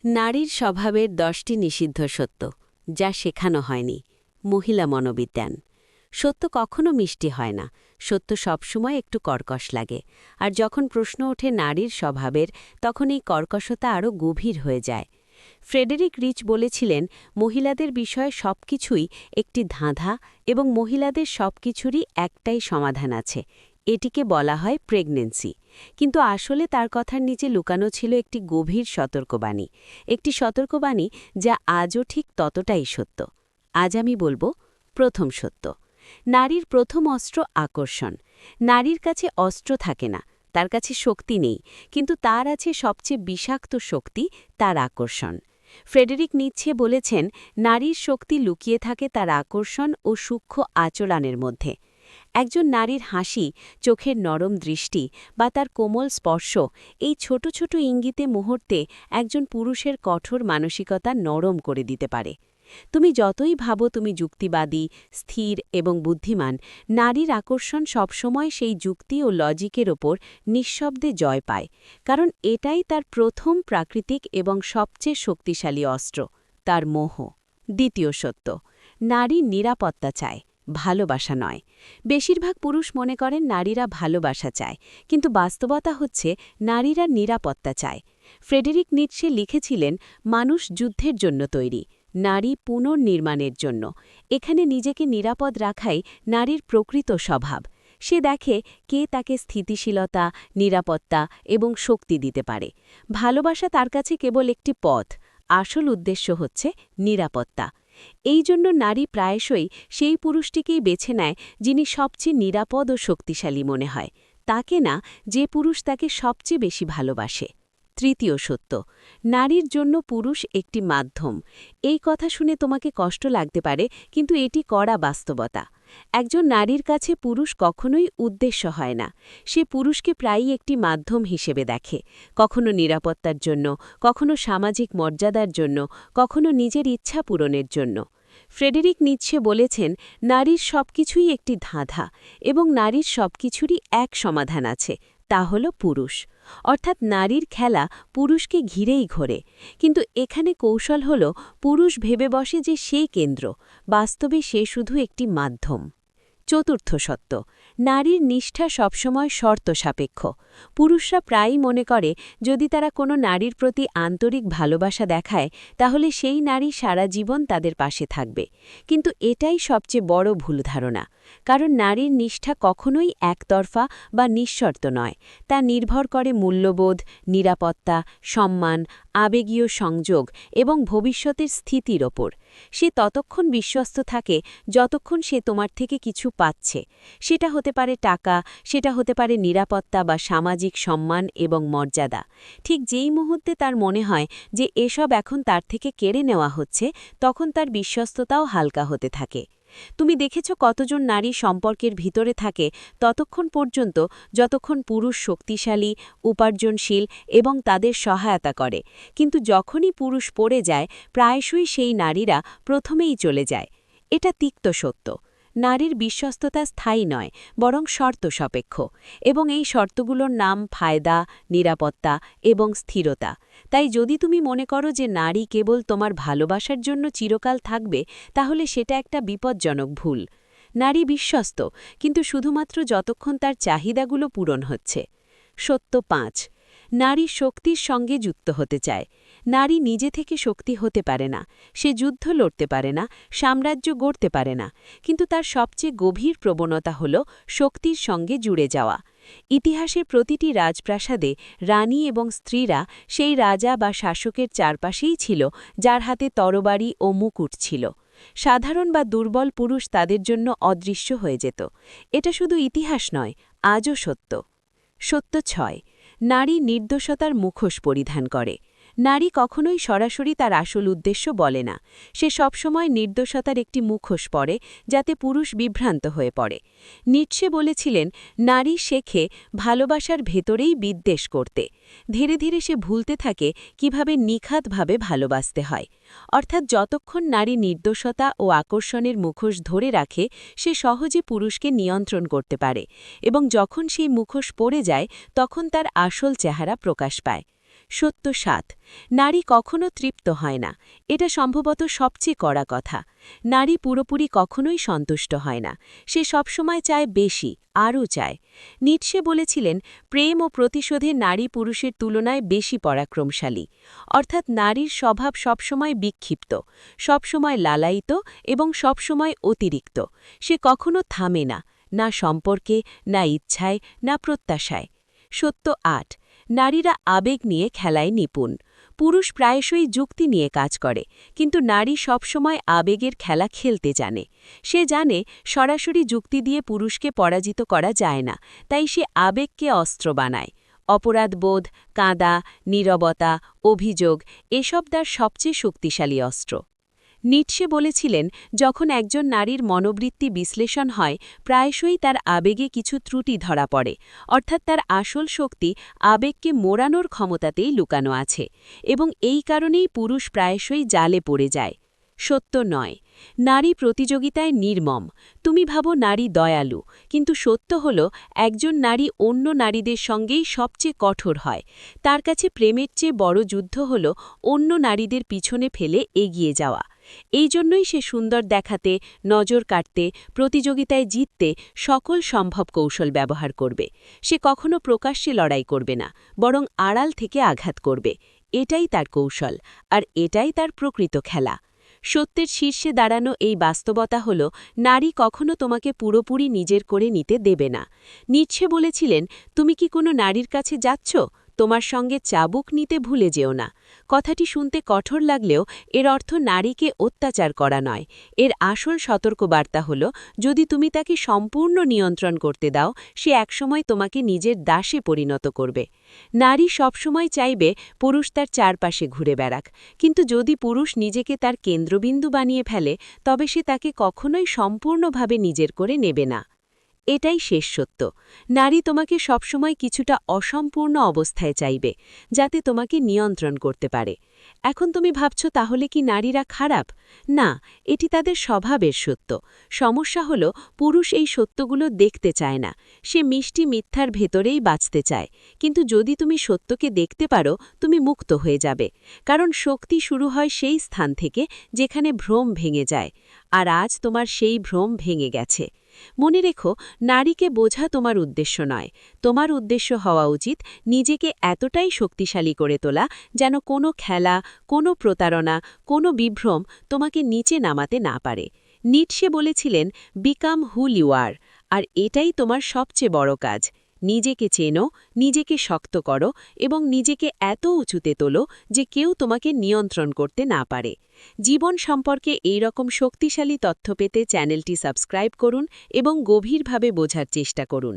নারীর স্বভাবের 10টি নিষিদ্ধ সত্য যা শেখানো হয়নি। মহিলা মনোবিজ্ঞান। সত্য কখনো মিষ্টি হয় না, সত্য সবসময় একটু কর্কশ লাগে। আর যখন প্রশ্ন ওঠে নারীর স্বভাবের, তখন এই কর্কশতা আরও গভীর হয়ে যায়। ফ্রেডেরিক রিচ বলেছিলেন, মহিলাদের বিষয়ে সবকিছুই একটি ধাঁধা এবং মহিলাদের সবকিছুরই একটাই সমাধান আছে। এটিকে বলা হয় প্রেগন্যান্সি। কিন্তু আসলে তার কথার নিচে লুকানো ছিল একটি গভীর সতর্কবাণী, একটি সতর্কবাণী যা আজও ঠিক ততটাই সত্য। আজ আমি বলবো, প্রথম সত্য। নারীর প্রথম অস্ত্র আকর্ষণ। নারীর কাছে অস্ত্র থাকে না, তার কাছে শক্তি নেই, কিন্তু তার আছে সবচেয়ে বিষাক্ত শক্তি, তার আকর্ষণ। ফ্রেডেরিক নিচ্ছে বলেছেন, নারীর শক্তি লুকিয়ে থাকে তার আকর্ষণ ও সূক্ষ্ম আচরণের মধ্যে। একজন নারীর হাসি, চোখের নরম দৃষ্টি বা তার কোমল স্পর্শ, এই ছোট ছোট ইঙ্গিতে মুহূর্তে একজন পুরুষের কঠোর মানসিকতা নরম করে দিতে পারে। তুমি যতই ভাবো তুমি যুক্তিবাদী, স্থির এবং বুদ্ধিমান, নারীর আকর্ষণ সবসময় সেই যুক্তি ও লজিকের ওপর নিঃশব্দে জয় পায়, কারণ এটাই তার প্রথম প্রাকৃতিক এবং সবচেয়ে শক্তিশালী অস্ত্র, তার মোহ। দ্বিতীয় সত্য, নারী নিরাপত্তা চায়, ভালোবাসা নয়। বেশিরভাগ পুরুষ মনে করেন নারীরা ভালোবাসা চায়, কিন্তু বাস্তবতা হচ্ছে নারীরা নিরাপত্তা চায়। ফ্রেডেরিক নিটশে লিখেছিলেন, মানুষ যুদ্ধের জন্য তৈরি, নারী পুনর্নির্মাণের জন্য। এখানে নিজেকে নিরাপদ রাখাই নারীর প্রকৃত স্বভাব। সে দেখে কে তাকে স্থিতিশীলতা, নিরাপত্তা এবং শক্তি দিতে পারে। ভালোবাসা তার কাছে কেবল একটি পথ, আসল উদ্দেশ্য হচ্ছে নিরাপত্তা। এই জন্য নারী প্রায়শই সেই পুরুষটিকেই বেছে নেয় যিনি সবচেয়ে নিরাপদ ও শক্তিশালী মনে হয়, তাকে না যে পুরুষ তাকে সবচেয়ে বেশি ভালোবাসে। তৃতীয় সত্য, নারীর জন্য পুরুষ একটি মাধ্যম। এই কথা শুনে তোমাকে কষ্ট লাগতে পারে, কিন্তু এটি কড়া বাস্তবতা। একজন নারীর কাছে পুরুষ কখনোই উদ্দেশ্য হয় না। সে পুরুষকে প্রায়ই একটি মাধ্যম হিসেবে দেখে, কখনো নিরাপত্তার জন্য, কখনো সামাজিক মর্যাদার জন্য, কখনো নিজের ইচ্ছা পূরণের জন্য। ফ্রেডেরিক নিটশে বলেছেন, নারীর সবকিছুই একটি ধাঁধা এবং নারীর সবকিছুরই এক সমাধান আছে, তা হল পুরুষ। অর্থাৎ নারীর খেলা পুরুষকে ঘিরেই ঘোরে। কিন্তু এখানে কৌশল হল, পুরুষ ভেবে বসে যে সেই কেন্দ্র, বাস্তবে সে শুধু একটি মাধ্যম। চতুর্থ সত্য, নারীর নিষ্ঠা সবসময় শর্ত সাপেক্ষ। পুরুষরা প্রায়ই মনে করে যদি তারা কোনো নারীর প্রতি আন্তরিক ভালোবাসা দেখায়, তাহলে সেই নারী সারা জীবন তাদের পাশে থাকবে। কিন্তু এটাই সবচেয়ে বড় ভুল ধারণা, কারণ নারীর নিষ্ঠা কখনোই একতরফা বা নিঃশর্ত নয়। তা নির্ভর করে মূল্যবোধ, নিরাপত্তা, সম্মান, আবেগীয় সংযোগ এবং ভবিষ্যতের স্থিতির ওপর। সে ততক্ষণ বিশ্বস্ত থাকে যতক্ষণ সে তোমার থেকে কিছু পাচ্ছে। সেটা হতে পারে টাকা, সেটা হতে পারে নিরাপত্তা বা সামাজিক সম্মান এবং মর্যাদা। ঠিক যেই মুহূর্তে তার মনে হয় যে এসব এখন তার থেকে কেড়ে নেওয়া হচ্ছে, তখন তার বিশ্বস্ততাও হালকা হতে থাকে। তুমি দেখেছ কতজন নারী সম্পর্কের ভিতরে থাকে ততক্ষণ পর্যন্ত যতক্ষণ পুরুষ শক্তিশালী, উপার্জনশীল এবং তাদের সহায়তা করে, কিন্তু যখনই পুরুষ পড়ে যায়, প্রায়শই সেই নারীরা প্রথমেই চলে যায়। এটা তিক্ত সত্য। নারীর বিশ্বস্ততা স্থায়ী নয়, বরং শর্ত সাপেক্ষ, এবং এই শর্তগুলোর নাম ফায়দা, নিরাপত্তা এবং স্থিরতা। তাই যদি তুমি মনে করো যে নারী কেবল তোমার ভালোবাসার জন্য চিরকাল থাকবে, তাহলে সেটা একটা বিপজ্জনক ভুল। নারী বিশ্বস্ত, কিন্তু শুধুমাত্র যতক্ষণ তার চাহিদাগুলো পূরণ হচ্ছে। সত্য 5, নারী শক্তির সঙ্গে যুক্ত হতে চায়। নারী নিজে থেকে শক্তি হতে পারে না, সে যুদ্ধ লড়তে পারে না, সাম্রাজ্য গড়তে পারে না, কিন্তু তার সবচেয়ে গভীর প্রবণতা হল শক্তির সঙ্গে জুড়ে যাওয়া। ইতিহাসের প্রতিটি রাজপ্রাসাদে রানী এবং স্ত্রীরা সেই রাজা বা শাসকের চারপাশেই ছিল যার হাতে তরবারি ও মুকুট ছিল। সাধারণ বা দুর্বল পুরুষ তাদের জন্য অদৃশ্য হয়ে যেত। এটা শুধু ইতিহাস নয়, আজও সত্য। সত্য 6, নারী নির্দোষতার মুখোশ পরিধান করে। নারী কখনোই সরাসরি তার আসল উদ্দেশ্য বলে না। সে সবসময় নির্দোষতার একটি মুখোশ পরে, যাতে পুরুষ বিভ্রান্ত হয়ে পড়ে। নিটশে বলেছিলেন, নারী শেখে ভালোবাসার ভেতরেই বিদ্বেষ করতে। ধীরে ধীরে সে ভুলতে থাকে কিভাবে নিখাতভাবে ভালোবাসতে হয়। অর্থাৎ যতক্ষণ নারী নির্দোষতা ও আকর্ষণের মুখোশ ধরে রাখে, সে সহজে পুরুষকে নিয়ন্ত্রণ করতে পারে, এবং যখন সেই মুখোশ পড়ে যায়, তখন তার আসল চেহারা প্রকাশ পায়। সত্য ৭ নারী কখনো তৃপ্ত হয় না। এটা সম্ভবত সবচেয়ে কড়া কথা। নারী পুরোপুরি কখনোই সন্তুষ্ট হয় না। সে সবসময় চায় বেশি, আরও চায়। নিটশে বলেছিলেন, প্রেম ও প্রতিশোধে নারী পুরুষের তুলনায় বেশি পরাক্রমশালী। অর্থাৎ নারীর স্বভাব সবসময় বিক্ষিপ্ত, সবসময় লালায়িত এবং সবসময় অতিরিক্ত। সে কখনো থামে না, না সম্পর্কে, না ইচ্ছায়, না প্রত্যাশায়। সত্য ৮ নারীরা আবেগ নিয়ে খেলায় নিপুণ। পুরুষ প্রায়শই যুক্তি নিয়ে কাজ করে, কিন্তু নারী সবসময় আবেগের খেলা খেলতে জানে। সে জানে সরাসরি যুক্তি দিয়ে পুরুষকে পরাজিত করা যায় না, তাই সে আবেগকে অস্ত্র বানায়। অপরাধবোধ, কাঁদা, নীরবতা, অভিযোগ এসব তার সবচেয়ে শক্তিশালী অস্ত্র। নিটশে বলেছিলেন, যখন একজন নারীর মনোবৃত্তি বিশ্লেষণ হয়, প্রায়শই তার আবেগে কিছু ত্রুটি ধরা পড়ে, অর্থাৎ তার আসল শক্তি আবেগকে মোড়ানোর ক্ষমতাতেই লুকানো আছে, এবং এই কারণেই পুরুষ প্রায়শই জালে পড়ে যায়। সত্য ৯ নারী প্রতিযোগিতায় নির্মম। তুমি ভাবো নারী দয়ালু, কিন্তু সত্য হল একজন নারী অন্য নারীদের সঙ্গেই সবচেয়ে কঠোর হয়। তার কাছে প্রেমের চেয়ে বড় যুদ্ধ হল অন্য নারীদের পিছনে ফেলে এগিয়ে যাওয়া। এই জন্যই সে সুন্দর দেখাতে, নজর কাটতে, প্রতিযোগিতায় জিততে সকল সম্ভব কৌশল ব্যবহার করবে। সে কখনো প্রকাশ্যে লড়াই করবে না, বরং আড়াল থেকে আঘাত করবে। এটাই তার কৌশল, আর এটাই তার প্রকৃত খেলা। সত্যের শীর্ষে দাঁড়ানো এই বাস্তবতা হল, নারী কখনো তোমাকে পুরোপুরি নিজের করে নিতে দেবে না। নিটশে বলেছিলেন, তুমি কি কোনো নারীর কাছে যাচ্ছ? তোমার সঙ্গে চাবুক নিতে ভুলে যেও না। কথাটি শুনতে কঠোর লাগলেও এর অর্থ নারীকে অত্যাচার করা নয়। এর আসল সতর্কবার্তা হল, যদি তুমি তাকে সম্পূর্ণ নিয়ন্ত্রণ করতে দাও, সে একসময় তোমাকে নিজের দাসে পরিণত করবে। নারী সবসময় চাইবে পুরুষ তার চারপাশে ঘুরে বেড়াক, কিন্তু যদি পুরুষ নিজেকে তার কেন্দ্রবিন্দু বানিয়ে ফেলে, তবে সে তাকে কখনোই সম্পূর্ণভাবে নিজের করে নেবে না। এটাই শেষ সত্য। নারী তোমাকে সবসময় কিছুটা অসম্পূর্ণ অবস্থায় চাইবে, যাতে তোমাকে নিয়ন্ত্রণ করতে পারে। এখন তুমি ভাবছ, তাহলে কি নারীরা খারাপ? না, এটি তাদের স্বভাবের সত্য। সমস্যা হল, পুরুষ এই সত্যগুলো দেখতে চায় না। সে মিষ্টি মিথ্যার ভেতরেই বাঁচতে চায়। কিন্তু যদি তুমি সত্যকে দেখতে পারো, তুমি মুক্ত হয়ে যাবে। কারণ শক্তি শুরু হয় সেই স্থান থেকে যেখানে ভ্রম ভেঙে যায়। আর আজ তোমার সেই ভ্রম ভেঙে গেছে। মনে রেখো, নারীকে বোঝা তোমার উদ্দেশ্য নয়। তোমার উদ্দেশ্য হওয়া উচিত নিজেকে এতটাই শক্তিশালী করে তোলা, যেন কোনো খেলা, কোনো প্রতারণা, কোনো বিভ্রম তোমাকে নিচে নামাতে না পারে। নিটশে বলেছিলেন, বিকাম হুল ইউ আর। আর এটাই তোমার সবচেয়ে বড় কাজ। নিজেকে চেনো, নিজেকে শক্ত করো, এবং নিজেকে এত উঁচুতে তোলো যে কেউ তোমাকে নিয়ন্ত্রণ করতে না পারে। জীবন সম্পর্কে এই রকম শক্তিশালী তথ্য পেতে চ্যানেলটি সাবস্ক্রাইব করুন এবং গভীরভাবে বোঝার চেষ্টা করুন।